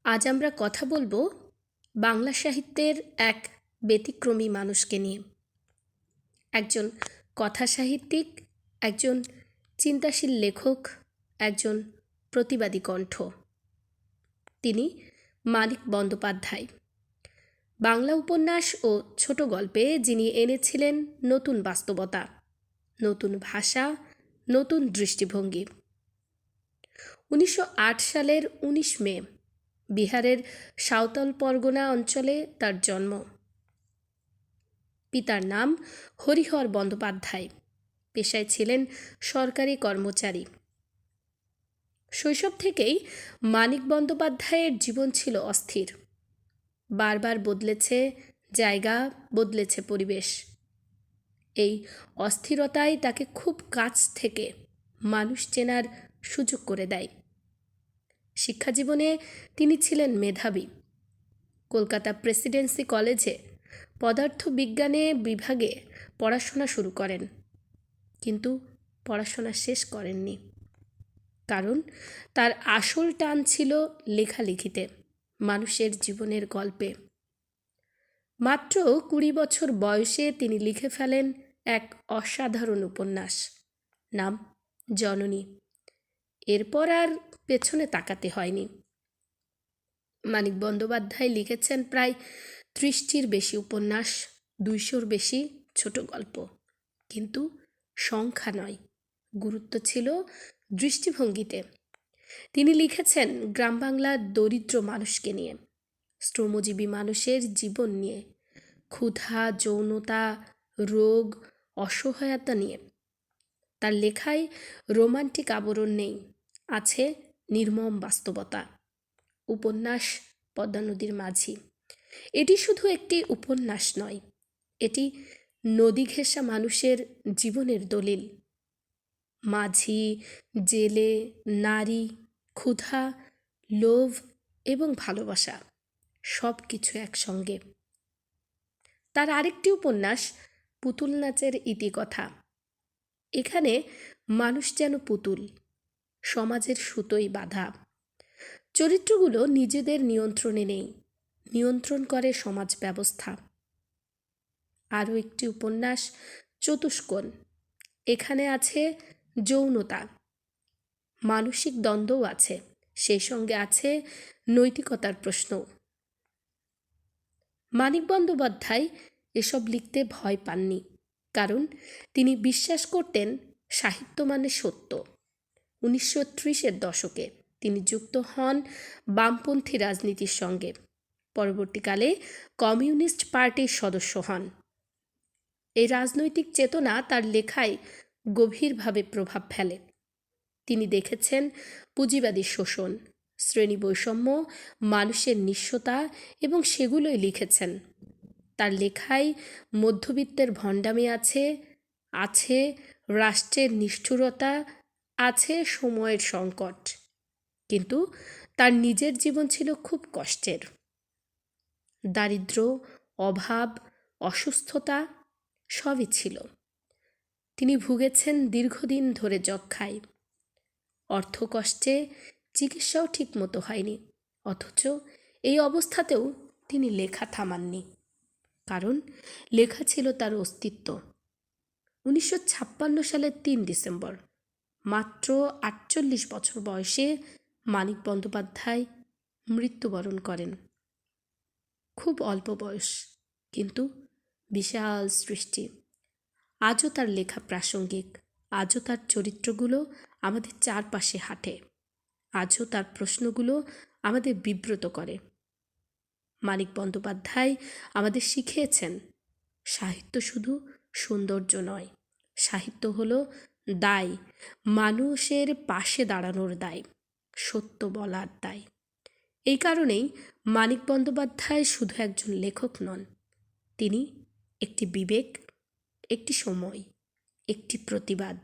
আজ আমরা কথা বলবো বাংলা সাহিত্যের এক ব্যতিক্রমী মানুষকে নিয়ে। একজন কথা সাহিত্যিক, একজন চিন্তাশীল লেখক, একজন প্রতিবাদী কণ্ঠ। তিনি মানিক বন্দ্যোপাধ্যায়। বাংলা উপন্যাস ও ছোট গল্পে যিনি এনেছিলেন নতুন বাস্তবতা, নতুন ভাষা, নতুন দৃষ্টিভঙ্গি। 1908 সালের 19 মে বিহারের সাঁওতাল পরগনা অঞ্চলে তার জন্ম। পিতার নাম হরিহর বন্দ্যোপাধ্যায়, পেশায় ছিলেন সরকারি কর্মচারী। শৈশব থেকেই মানিক বন্দ্যোপাধ্যায়ের জীবন ছিল অস্থির। বারবার বদলেছে জায়গা, বদলেছে পরিবেশ। এই অস্থিরতাই তাকে খুব কাছ থেকে মানুষ চেনার সুযোগ করে দেয়। শিক্ষাজীবনে তিনি ছিলেন মেধাবী। কলকাতা প্রেসিডেন্সি কলেজে পদার্থবিজ্ঞানে বিভাগে পড়াশোনা শুরু করেন, কিন্তু পড়াশোনা শেষ করেননি। কারণ তার আসল টান ছিল লেখালেখিতে, মানুষের জীবনের গল্পে। মাত্র 20 বছর বয়সে তিনি লিখে ফেলেন এক অসাধারণ উপন্যাস, নাম জননী। এরপর আর পেছনে তাকাতে হয়নি। মানিক বন্দ্যোপাধ্যায় লিখেছেন প্রায় 30টির বেশি উপন্যাস, 200-র বেশি ছোট গল্প। কিন্তু সংখ্যা নয়, গুরুত্ব ছিল দৃষ্টিভঙ্গিতে। তিনি লিখেছেন গ্রাম বাংলার দরিদ্র মানুষকে নিয়ে, শ্রমজীবী মানুষের জীবন নিয়ে, ক্ষুধা, যৌনতা, রোগ, অসহায়তা নিয়ে। তার লেখায় রোমান্টিক আবরণ নেই, আছে নির্মম বাস্তবতা। উপন্যাস পদ্মা নদীর মাঝি এটি শুধু একটি উপন্যাস নয়, এটি নদী ঘেঁষা মানুষের জীবনের দলিল। মাঝি, জেলে, নারী, ক্ষুধা, লোভ এবং ভালোবাসা, সব কিছু একসঙ্গে। তার আরেকটি উপন্যাস পুতুল নাচের ইতিকথা। এখানে মানুষ যেন পুতুল, সমাজের সুতোয় বাঁধা। চরিত্রগুলো নিজেদের নিয়ন্ত্রণে নেই, নিয়ন্ত্রণ করে সমাজ ব্যবস্থা। আরও একটি উপন্যাস চতুষ্কোণ। এখানে আছে যৌনতা, মানসিক দ্বন্দ্বও আছে, সেই সঙ্গে আছে নৈতিকতার প্রশ্ন। মানিক বন্দ্যোপাধ্যায় এসব লিখতে ভয় পাননি, কারণ তিনি বিশ্বাস করতেন সাহিত্য মানে সত্য। 1930-এর দশকে তিনি যুক্ত হন বামপন্থী রাজনীতির সঙ্গে। পরবর্তীকালে কমিউনিস্ট পার্টির সদস্য হন। এই রাজনৈতিক চেতনা তার লেখায় গভীরভাবে প্রভাব ফেলে। তিনি দেখেছেন পুঁজিবাদী শোষণ, শ্রেণী বৈষম্য, মানুষের নিঃস্বতা, এবং সেগুলোই লিখেছেন। তার লেখায় মধ্যবিত্তের ভণ্ডামি আছে, আছে রাষ্ট্রের নিষ্ঠুরতা, আছে সময়ের সংকট। কিন্তু তার নিজের জীবন ছিল খুব কষ্টের। দারিদ্র্য, অভাব, অসুস্থতা সবই ছিল। তিনি ভুগেছেন দীর্ঘদিন ধরে যক্ষ্মায়। অর্থকষ্টে চিকিৎসাও ঠিকমতো হয়নি, অথচ এই অবস্থাতেও তিনি লেখা থামাননি, কারণ লেখা ছিল তার অস্তিত্ব। 1956 সালের 3 ডিসেম্বর, মাত্র 48 বছর বয়সে মানিক বন্দ্যোপাধ্যায় মৃত্যুবরণ করেন। খুব অল্প বয়স, কিন্তু বিশাল সৃষ্টি। আজও তার লেখা প্রাসঙ্গিক, আজও তার চরিত্রগুলো আমাদের চারপাশে হাঁটে, আজও তার প্রশ্নগুলো আমাদের বিব্রত করে। মানিক বন্দ্যোপাধ্যায় আমাদের শিখিয়েছেন সাহিত্য শুধু সৌন্দর্য নয়, সাহিত্য হলো দায়, মানুষের পাশে দাঁড়ানোর দায়, সত্য বলার দায়। এই কারণেই মানিক বন্দ্যোপাধ্যায় শুধু একজন লেখক নন, তিনি একটি বিবেক, একটি সময়, একটি প্রতিবাদ।